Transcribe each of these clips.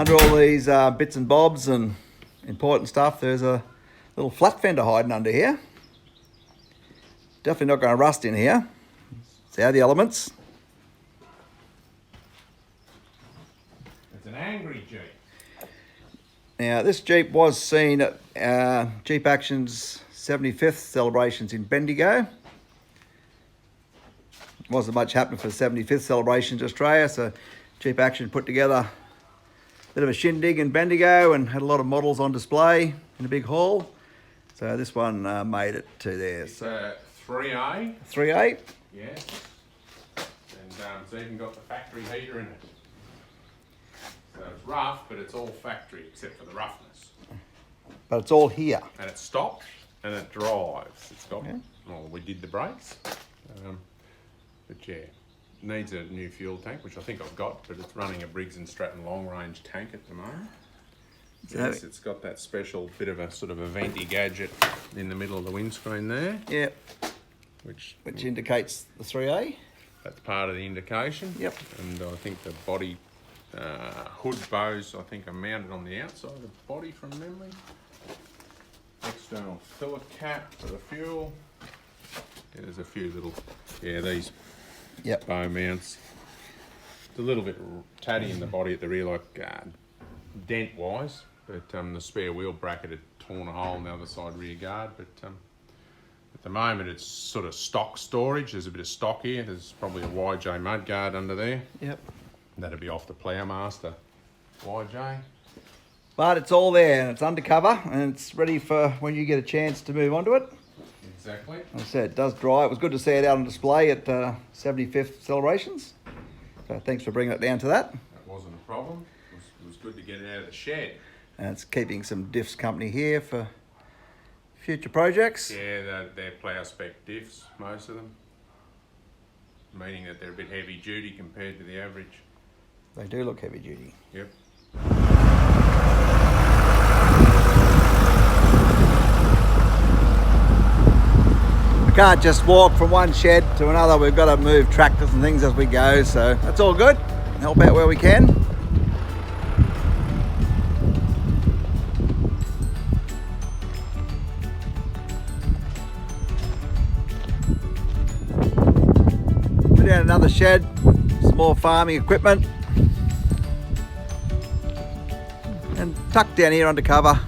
Under all these bits and bobs and important stuff, there's a little flat fender hiding under here. Definitely not going to rust in here. See how the elements. It's an angry Jeep. Now this Jeep was seen at Jeep Action's 75th celebrations in Bendigo. Wasn't much happening for the 75th celebrations in Australia, so Jeep Action put together a bit of a shindig in Bendigo and had a lot of models on display in a big hall. So this one made it to there. It's a 3A. 3A. Yes. And it's even got the factory heater in it. So it's rough, but it's all factory except for the roughness. But it's all here. And it stops and it drives. It's got, well, we did the brakes. But yeah, needs a new fuel tank, which I think I've got, but it's running a Briggs & Stratton long range tank at the moment. Yes, it's got that special bit of a sort of a venti gadget in the middle of the windscreen there. Yep. Which indicates the 3A. That's part of the indication. Yep. And I think the body hood bows, I think, are mounted on the outside of the body from memory. External filler cap for the fuel. Yeah, there's a few little, these bow mounts. It's a little bit tatty in the body at the rear, like dent wise, but the spare wheel bracket had torn a hole in the other side rear guard. But at the moment it's sort of stock storage. There's a bit of stock here. There's probably a YJ mudguard under there. Yep. That'd be off the Ploughmaster YJ. But it's all there and it's undercover and it's ready for when you get a chance to move onto it. Exactly. As I said, it does dry. It was good to see it out on display at 75th celebrations. So thanks for bringing it down to that. That wasn't a problem. It was good to get it out of the shed. And it's keeping some diffs company here for future projects. Yeah, they're plough spec diffs, most of them. Meaning that they're a bit heavy duty compared to the average. They do look heavy duty. Yep. We can't just walk from one shed to another. We've got to move tractors and things as we go, so that's all good. Help out where we can. Put down another shed, some more farming equipment. And tucked down here under cover,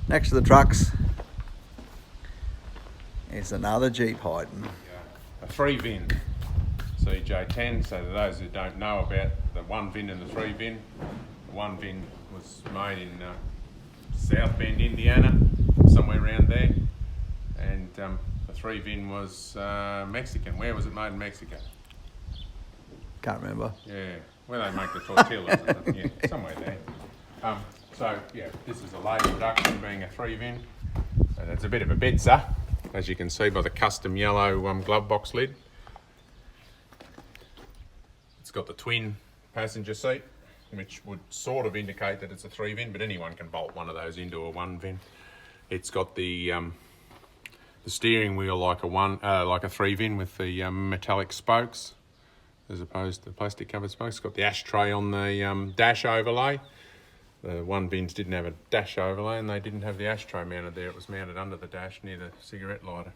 next to the trucks, is another Jeep hiding. A 3-VIN CJ10. So to those who don't know about the 1-VIN and the 3-VIN, the 1-VIN was made in South Bend, Indiana, somewhere around there, and the 3-VIN was Mexican. Where was it made in Mexico? Can't remember. Yeah, where they make the tortillas. Yeah, somewhere there. So yeah, this is a late production, being a 3-VIN. And it's a bit of a bedser, as you can see by the custom yellow glove box lid. It's got the twin passenger seat, which would sort of indicate that it's a 3-VIN, but anyone can bolt one of those into a 1-VIN. It's got the steering wheel like a 3-VIN with the metallic spokes, as opposed to the plastic covered spokes. It's got the ashtray on the dash overlay. The 1-VINs didn't have a dash overlay and they didn't have the ashtray mounted there. It was mounted under the dash near the cigarette lighter.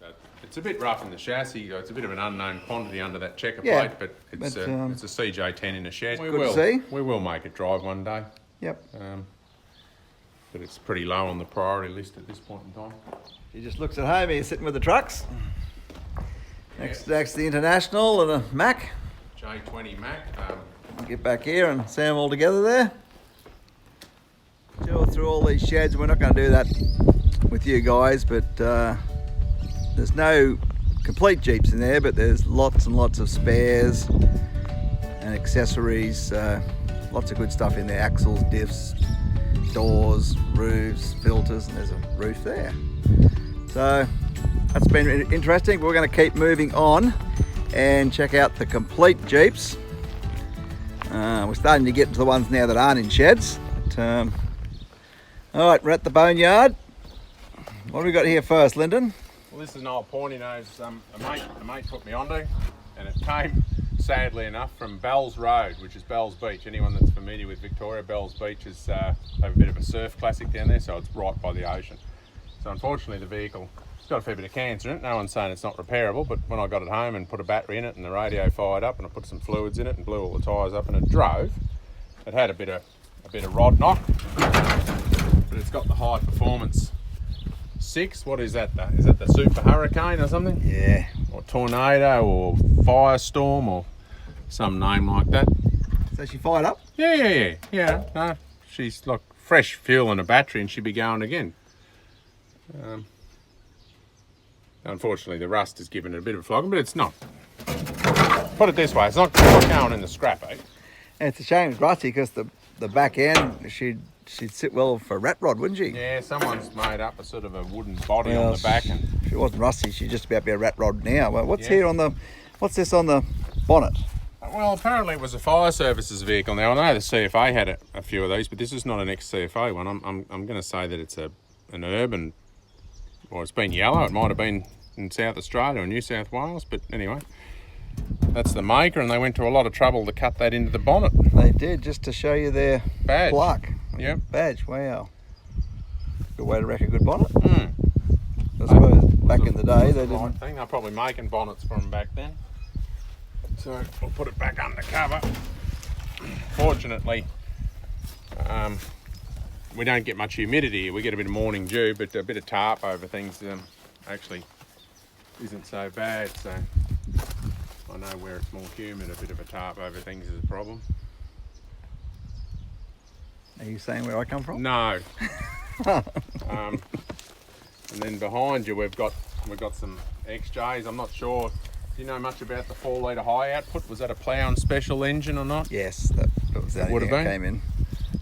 So it's a bit rough in the chassis. It's a bit of an unknown quantity under that checker plate, but it's a CJ10 in a shed. We will make it drive one day. Yep. But it's pretty low on the priority list at this point in time. He just looks at home here, sitting with the trucks. Next to the International and a Mac. J20 Mac. Get back here and see them all together there. Tour through all these sheds. We're not going to do that with you guys, but there's no complete Jeeps in there, but there's lots and lots of spares and accessories. Lots of good stuff in there. Axles, diffs, doors, roofs, filters, and there's a roof there. So that's been interesting. We're going to keep moving on and check out the complete Jeeps. We're starting to get into the ones now that aren't in sheds. But, all right, we're at the boneyard. What have we got here first, Lyndon? Well, this is an old pointy nose a mate put me onto, and it came, sadly enough, from Bells Road, which is Bells Beach. Anyone that's familiar with Victoria, Bells Beach is have a bit of a surf classic down there, so it's right by the ocean. So unfortunately the vehicle, it's got a fair bit of cancer in it. No one's saying it's not repairable, but when I got it home and put a battery in it and the radio fired up and I put some fluids in it and blew all the tyres up and it drove, it had a bit of rod knock, but it's got the high performance 6. What is that? Is that the Super Hurricane or something? Yeah. Or Tornado or Firestorm or some name like that. So she fired up? Yeah. No, she's like fresh fuel in a battery and she'd be going again. Unfortunately, the rust has given it a bit of a flogging, but it's not. Put it this way, it's not going in the scrap, eh? And it's a shame it's rusty because the back end, she'd sit well for a rat rod, wouldn't she? Yeah, someone's made up a sort of a wooden body on the back. And if it wasn't rusty, she'd just about be a rat rod now. Well, what's this on the bonnet? Well, apparently it was a fire services vehicle. Now, I know the CFA had a few of these, but this is not an ex-CFA one. I'm going to say that it's an urban, or it's been yellow. It might have been in South Australia or New South Wales, but anyway. That's the maker, and they went to a lot of trouble to cut that into the bonnet. They did, just to show you their badge. Plaque. Yep. Badge, wow. Good way to wreck a good bonnet. Mm. I suppose back in the day they didn't... Right thing. They're probably making bonnets for them back then. So we'll put it back under cover. Fortunately, we don't get much humidity. We get a bit of morning dew, but a bit of tarp over things actually isn't so bad. So I know where it's more humid, a bit of a tarp over things is a problem. Are you saying where I come from? No. And then behind you we've got some XJs. I'm not sure. Do you know much about the 4 litre high output? Was that a plough and special engine or not? Yes, that was the only thing that came in.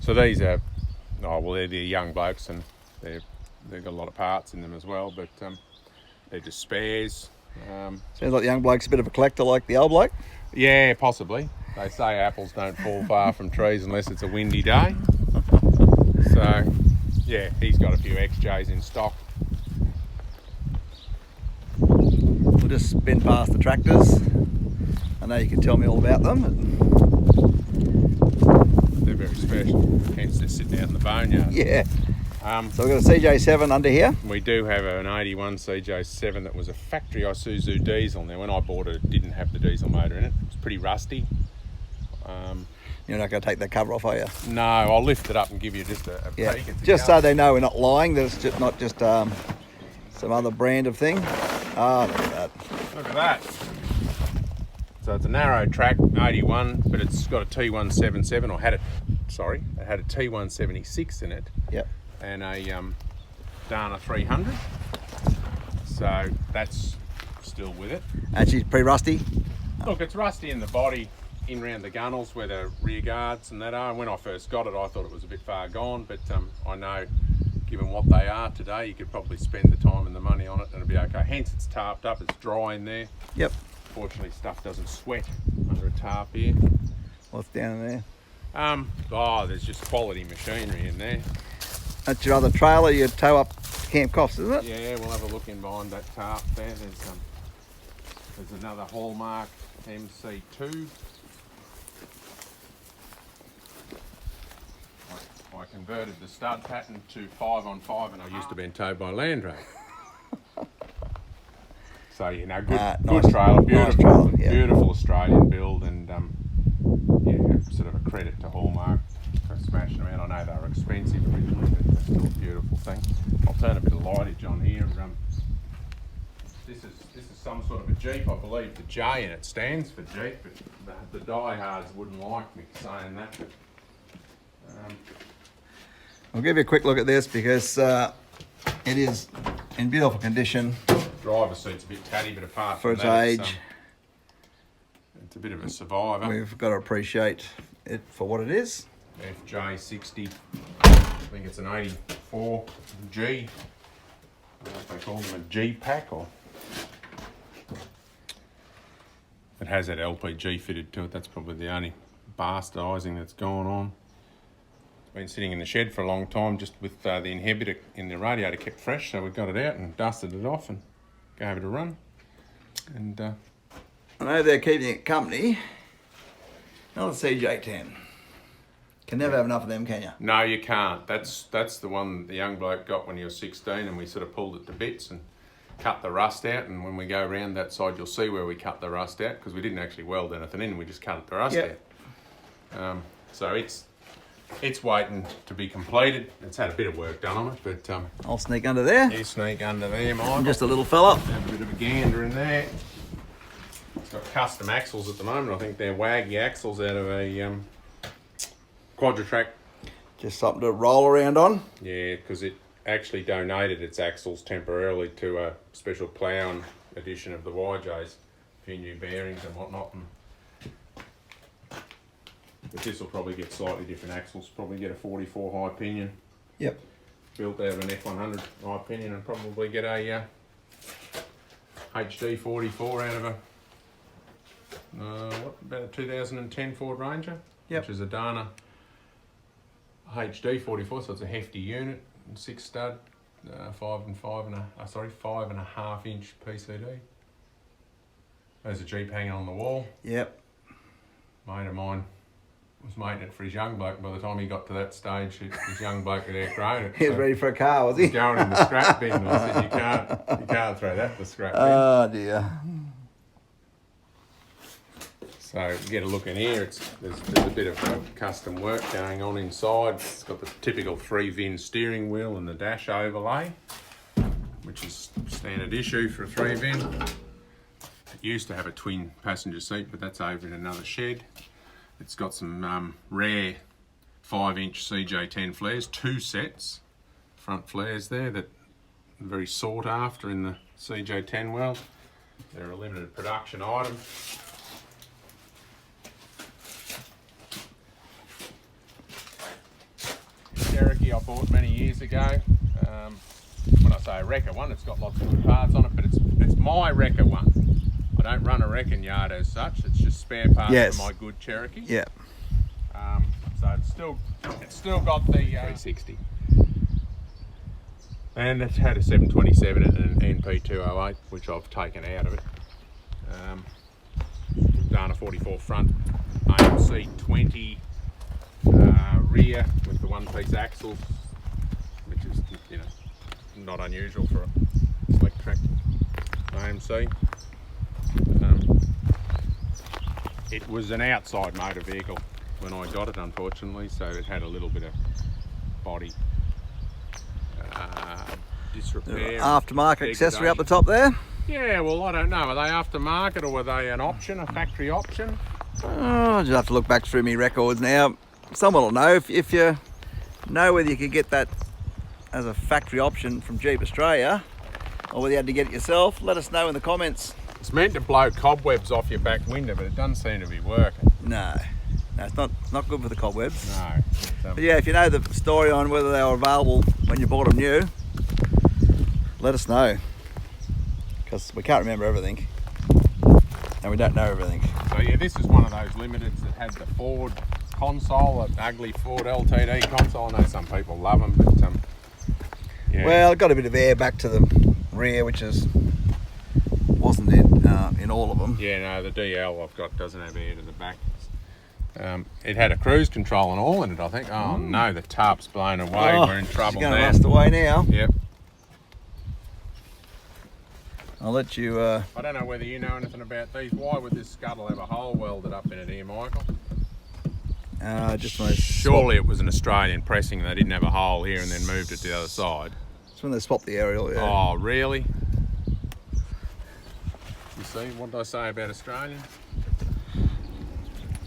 So these are, they're young blokes and they've got a lot of parts in them as well, but they're just spares. Sounds like the young bloke's a bit of a collector like the old bloke. Yeah, possibly. They say apples don't fall far from trees unless it's a windy day. So, yeah, he's got a few XJs in stock. We'll just spin past the tractors. I know you can tell me all about them. They're very special, hence they're sitting out in the boneyard. Yeah. So we've got a CJ7 under here. We do have an 81 CJ7 that was a factory Isuzu diesel. Now, when I bought it, it didn't have the diesel motor in it. It was pretty rusty. You're not going to take that cover off, are you? No, I'll lift it up and give you just a peek at the just colour. so they know we're not lying, that it's just not just some other brand of thing. Ah, look at that. Look at that. So it's a narrow track 81, but it's got a T177, or had it had a T176 in it. Yep. And a Dana 300. So that's still with it. And she's pretty rusty. Look, it's rusty in the body, in round the gunnels where the rear guards and that are. And when I first got it, I thought it was a bit far gone, but I know, given what they are today, you could probably spend the time and the money on it and it'll be okay. Hence, it's tarped up, it's dry in there. Yep. Fortunately, stuff doesn't sweat under a tarp here. What's down in there? There's just quality machinery in there. That's your other trailer you tow up to Camp Coffs, isn't it? Yeah, we'll have a look in behind that tarp there. There's another Hallmark MC2. I converted the stud pattern to 5-on-5 and I used to be towed by Land Rover. So, good nice, trailer, beautiful, nice trailer, yeah. Beautiful Australian build, and sort of a credit to Hallmark for smashing them out. I know they were expensive originally, but they're still a beautiful thing. I'll turn a bit of lightage on here. This is some sort of a Jeep. I believe the J in it stands for Jeep, but the diehards wouldn't like me saying that. But, I'll give you a quick look at this because it is in beautiful condition. Driver's seat's a bit tatty, but apart for from its that, age, it's a bit of a survivor. We've got to appreciate it for what it is. FJ60, I think it's an 84 G. I don't know if they call them a G pack or. It has that LPG fitted to it. That's probably the only bastardising that's gone on. It's been sitting in the shed for a long time, just with the inhibitor in the radiator kept fresh, so we got it out and dusted it off, and gave it a run. And I know they're keeping it company. Another CJ10. Can never have enough of them, can you? no, you can't. That's the one the young bloke got when he was 16, and we sort of pulled it to bits and cut the rust out. And when we go around that side, you'll see where we cut the rust out, because we didn't actually weld anything in, we just cut the rust out. So it's waiting to be completed. It's had a bit of work done on it, but I'll sneak under there. you sneak under there, Michael. I'm just a little fella. Have a bit of a gander in there. It's got custom axles at the moment. I think they're Waggy axles out of a Quadratrack. Just something to roll around on. Yeah, because it actually donated its axles temporarily to a special ploughing edition of the YJs. A few new bearings and whatnot. But this will probably get slightly different axles. Probably get a 44 high pinion. Yep. Built out of an F100 high pinion, and probably get a HD 44 out of a about a 2010 Ford Ranger. Yep. Which is a Dana HD 44, so it's a hefty unit, 6 stud, 5.5 inch PCD. There's a Jeep hanging on the wall. Yep. Mate of mine was mating it for his young bloke. By the time he got to that stage, his young bloke had outgrown it. He was ready for a car, was he? He's going in the scrap bin. And I said, you can't throw that in the scrap bin. Oh dear. So get a look in here. There's a bit of custom work going on inside. It's got the typical 3-VIN steering wheel and the dash overlay, which is standard issue for a 3-VIN. It used to have a twin passenger seat, but that's over in another shed. It's got some rare 5-inch CJ10 flares, 2 sets, front flares there that are very sought after in the CJ10 world. They're a limited production item. Cherokee I bought many years ago. When I say a wrecker one, it's got lots of good parts on it, but it's my wrecker one. I don't run a wrecking yard as such. It's just spare parts for my good Cherokee. Yeah. So it's still got the 360, and it's had a 727 and an NP208, which I've taken out of it. Dana 44 front, AMC 20 rear with the one-piece axles, which is not unusual for a select track AMC. It was an outside motor vehicle when I got it, unfortunately, so it had a little bit of body disrepair. Aftermarket accessory up the top there. Yeah, well, I don't know. Are they aftermarket or were they an option, a factory option? Oh, I'll just have to look back through my records now. Someone will know. If you know whether you could get that as a factory option from Jeep Australia or whether you had to get it yourself, let us know in the comments. It's meant to blow cobwebs off your back window, but it doesn't seem to be working. No, it's not good for the cobwebs. No. But yeah, if you know the story on whether they were available when you bought them new, let us know, because we can't remember everything and we don't know everything. So yeah, this is one of those limiteds that had the Ford console, an ugly Ford LTD console. I know some people love them, but yeah. Well, it got a bit of air back to the rear, which wasn't in all of them. Yeah, no, the DL I've got doesn't have air to the back. It had a cruise control and all in it, I think. Oh no, the tarp's blown away. We're in trouble now. It's going to now. rust away now. Yep. I'll let you... I don't know whether you know anything about these. Why would this scuttle have a hole welded up in it here, Michael? Just when they Surely it was an Australian pressing and they didn't have a hole here and then moved it to the other side. It's when they swapped the aerial, yeah. Oh, really? You see, what did I say about Australian?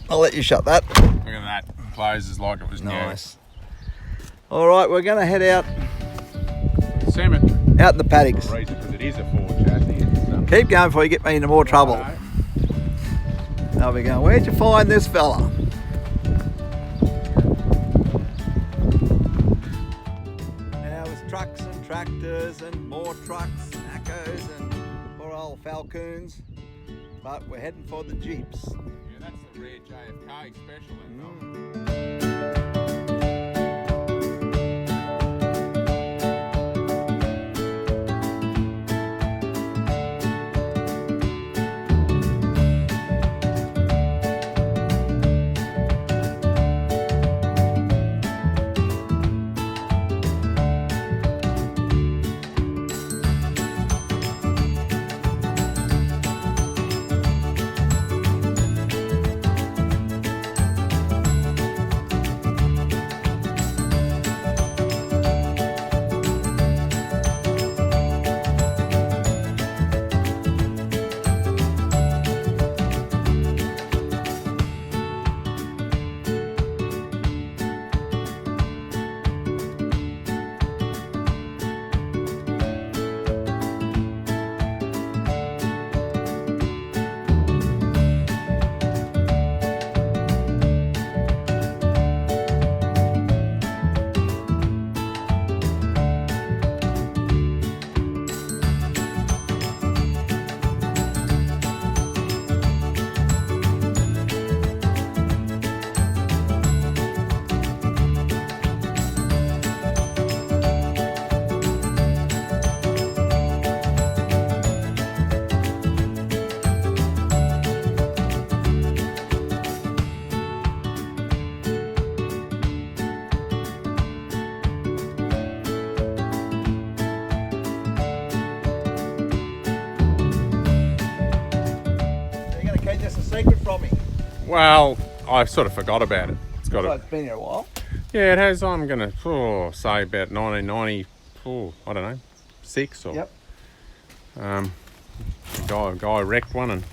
I'll let you shut that. Look at that. Closes like it was nice. All right, we're going to head out. Cemetery. Out in the paddocks. Because it is a Ford chassis. Keep going before you get me into more trouble. Now we're going, where'd you find this fella? Now there's trucks and tractors and more trucks and Accos and poor old Falcons. But we're heading for the Jeeps. Yeah, that's the rare JFK special. Well, I sort of forgot about it. It's got So a, it's been here a while. yeah, it has. I'm gonna say about 1990. I don't know, 6 or. Yep. A guy wrecked one and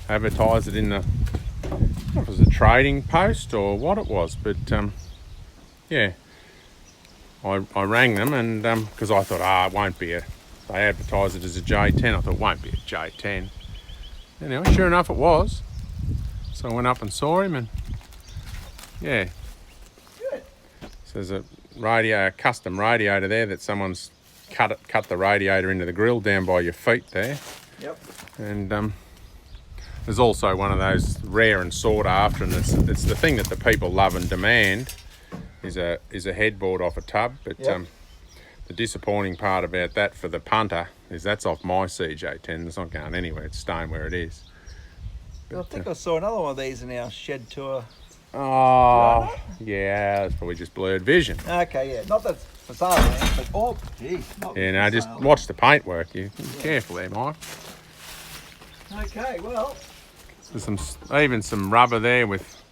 advertised it in the, I don't know if it was a trading post or what it was, but yeah, I rang them and because I thought, it won't be a, they advertised it as a J10. I thought it won't be a J10. Anyway, sure enough, it was. So I went up and saw him, and yeah, Good. so there's a custom radiator there that someone's cut the radiator into the grill down by your feet there. Yep. And there's also one of those rare and sought after, and it's the thing that the people love and demand is a headboard off a tub. But Yep. the disappointing part about that for the punter is that's off my CJ10. It's not going anywhere. It's staying where it is. I think I saw another one of these in our shed tour. Oh, yeah, that's probably just blurred vision. Okay, yeah. Not that it's for sale, man, but oh, geez. Yeah, no, just watch the paintwork. You careful there, Mike. Okay, well. There's even some rubber there with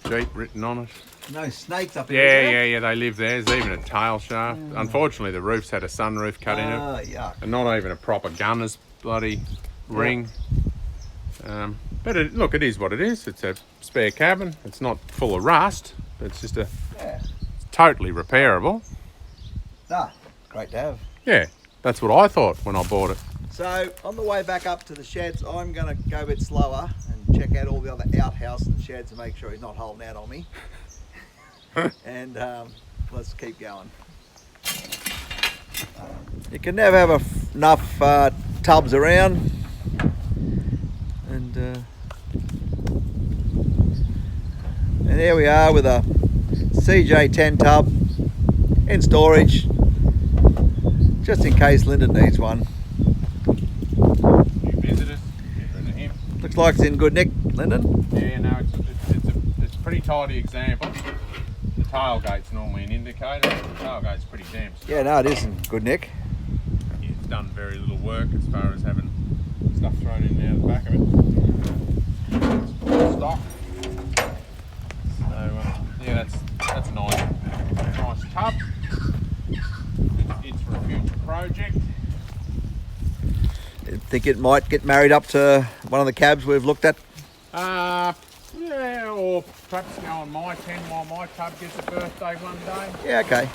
Jeep written on it. No snakes up here. Yeah, they live there. There's even a tail shaft. Unfortunately, the roof's had a sunroof cut in it. Yuck. And not even a proper gunner's bloody ring. But look, it is what it is. It's a spare cabin. It's not full of rust. It's just it's totally repairable. Great to have. Yeah, that's what I thought when I bought it. So on the way back up to the sheds, I'm going to go a bit slower and check out all the other outhouse and sheds and make sure he's not holding out on me. And let's keep going. You can never have enough tubs around. And here we are with a CJ10 tub in storage, just in case Lyndon needs one. New visitors, get rid of him. Looks like it's in good nick, Lyndon. Yeah, no, it's a pretty tidy example. The tailgate's normally an indicator. The tailgate's pretty damn strong. Yeah, no, it is in good nick. Yeah, it's done very little work as far as having stuff thrown in there at the back of it. It's full stock. So yeah, that's a nice tub. It's for a future project. I think it might get married up to one of the cabs we've looked at. Yeah, or perhaps go on my 10 while my tub gets a birthday one day. Yeah, okay.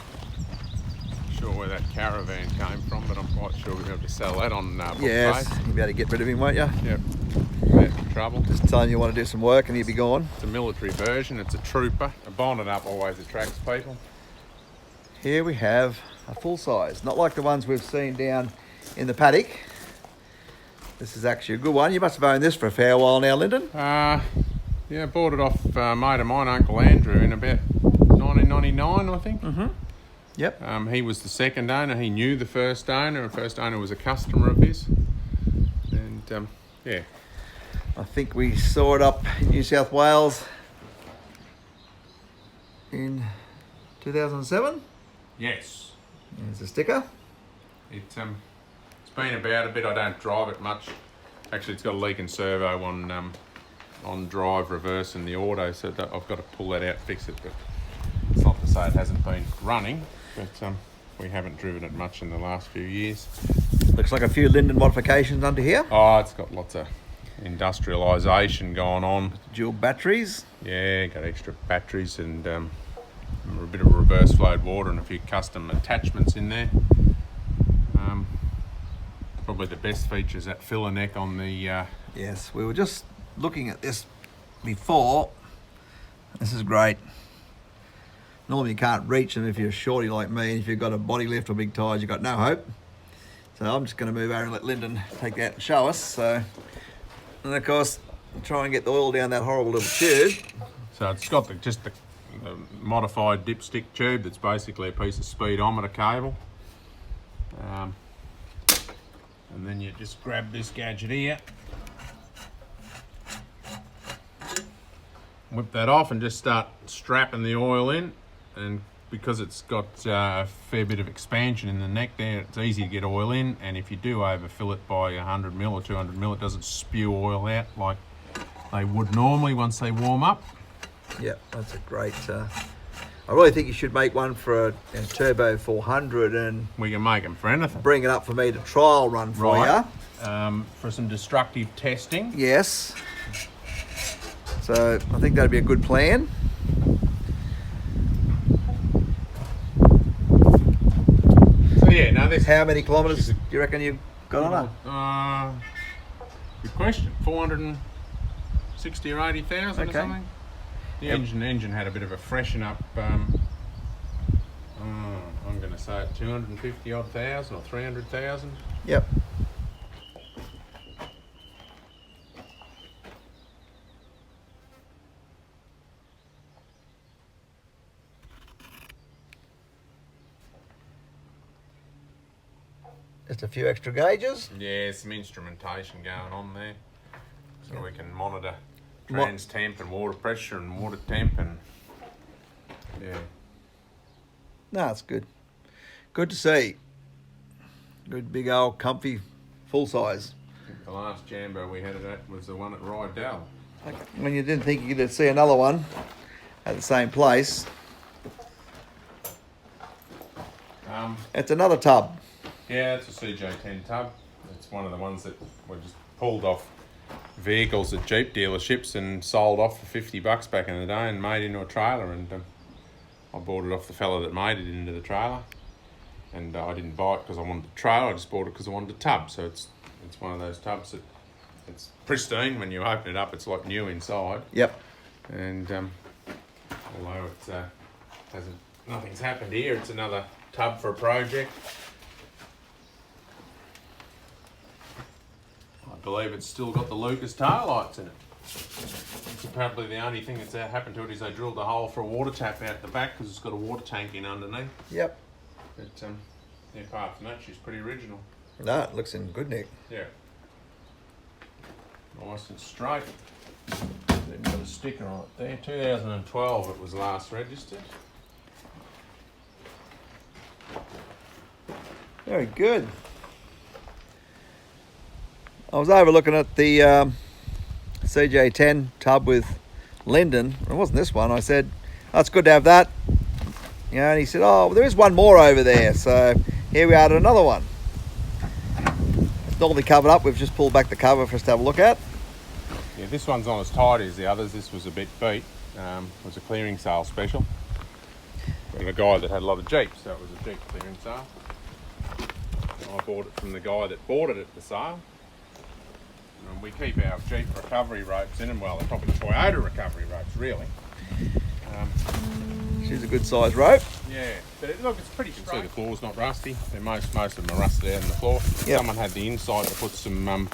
Not sure where that caravan came from, but I'm quite sure we'll be able to sell that on book Yes, place. you'll be able to get rid of him, won't you? Yep. That's the trouble. Just telling you want to do some work and he'll be gone. It's a military version. It's a trooper. A bonnet up always attracts people. Here we have a full size, not like the ones we've seen down in the paddock. This is actually a good one. You must have owned this for a fair while now, Lyndon. Yeah, bought it off a mate of mine, Uncle Andrew, in about 1999, I think. Mm-hmm. Yep. He was the second owner. He knew the first owner, and first owner was a customer of his. And yeah. I think we saw it up in New South Wales in 2007. Yes. There's a sticker. It's been about a bit. I don't drive it much. Actually, it's got a leaking servo on drive, reverse, and the auto, so that I've got to pull that out, fix it. But it's not to say it hasn't been running, but we haven't driven it much in the last few years. Looks like a few Lyndon modifications under here. Oh, it's got lots of industrialisation going on. Dual batteries. Yeah, got extra batteries and a bit of reverse flowed water and a few custom attachments in there. Probably the best feature is that filler neck on the... Yes, we were just looking at this before. This is great. Normally you can't reach them if you're shorty like me, and if you've got a body lift or big tyres, you've got no hope. So I'm just going to move over and let Lyndon take that and show us. So, and of course, try and get the oil down that horrible little tube. So it's got just the modified dipstick tube that's basically a piece of speedometer cable. And then you just grab this gadget here, whip that off and just start strapping the oil in. And because it's got a fair bit of expansion in the neck there, it's easy to get oil in. And if you do overfill it by 100 mil or 200 mil, it doesn't spew oil out like they would normally once they warm up. Yeah, that's a great. I really think you should make one for a Turbo 400 and We can make them for anything. bring it up for me to trial run for you. For some destructive testing. Yes. So I think that'd be a good plan. So yeah, now this. How many kilometres do you reckon you've got on her? Good question. 460 or 80,000 or Okay. something. The engine had a bit of a freshen up. I'm going to say 250 odd thousand or 300,000. Yep. Just a few extra gauges. Yeah, some instrumentation going on there, so we can monitor trans temp and water pressure and water temp and yeah. No, it's good. Good to see. Good big old comfy full size. I think the last Jambo we had it at was the one at Rydell. When you didn't think you could see another one at the same place. It's another tub. Yeah, it's a CJ10 tub. It's one of the ones that were just pulled off vehicles at Jeep dealerships and sold off for $50 back in the day and made into a trailer. And I bought it off the fella that made it into the trailer. And I didn't buy it because I wanted the trailer. I just bought it because I wanted a tub. So it's one of those tubs that it's pristine when you open it up. It's like new inside. Yep. And although nothing's happened here, it's another tub for a project. I believe it's still got the Lucas taillights in it. It's apparently the only thing that's happened to it is they drilled a hole for a water tap out the back because it's got a water tank in underneath. Yep. But yeah, apart from that, she's pretty original. No, it looks in good nick. Yeah. Nice and straight. They've got a sticker on it there. 2012 it was last registered. Very good. I was overlooking at the CJ10 tub with Lyndon. It wasn't this one. I said, oh, it's good to have that. You know, and he said, oh, well, there is one more over there. So here we are at another one. It's normally covered up. We've just pulled back the cover for us to have a look at. Yeah, this one's not as tidy as the others. This was a bit beat. It was a clearing sale special. From a guy that had a lot of Jeeps, so it was a Jeep clearing sale. I bought it from the guy that bought it at the sale. And we keep our Jeep recovery ropes in them. Well, they're probably Toyota recovery ropes, really. She's a good size rope. Yeah, but look, it's pretty straight. You can see the floor's not rusty. Most of them are rusted out on the floor. Yep. Someone had the inside to put some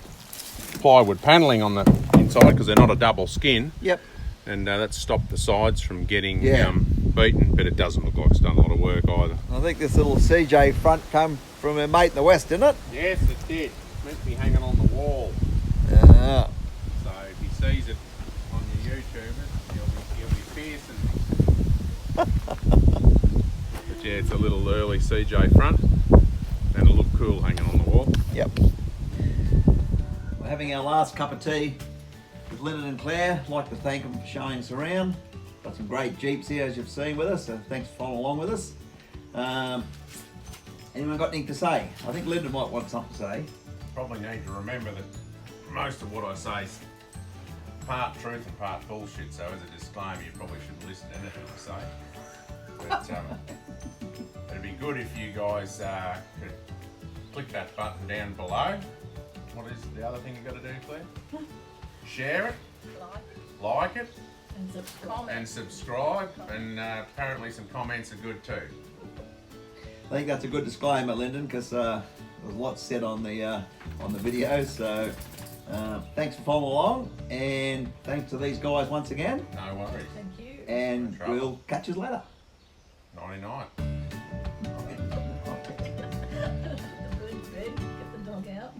plywood panelling on the inside because they're not a double skin. Yep. And that stopped the sides from getting beaten, but it doesn't look like it's done a lot of work either. I think this little CJ front come from a mate in the West, didn't it? Yes, it did. It's meant to be hanging on the wall. Yeah. So if he sees it on your YouTubers, he'll be fiercing. But yeah, it's a little early CJ front, and it'll look cool hanging on the wall. Yep. We're having our last cup of tea with Lyndon and Claire. I'd like to thank them for showing us around. Got some great Jeeps here, as you've seen with us, so thanks for following along with us. Anyone got anything to say? I think Lyndon might want something to say. Probably need to remember that most of what I say is part truth and part bullshit, so as a disclaimer you probably shouldn't listen to anything I say. But it'd be good if you guys could click that button down below. What is the other thing you got to do, Claire? Share it, like it, and subscribe, and apparently some comments are good too. I think that's a good disclaimer, Lyndon, because there's a lot said on the video. So thanks for following along, and thanks to these guys once again. No worries. Thank you. And we'll catch you later. 99. The bird's bed, get the dog out.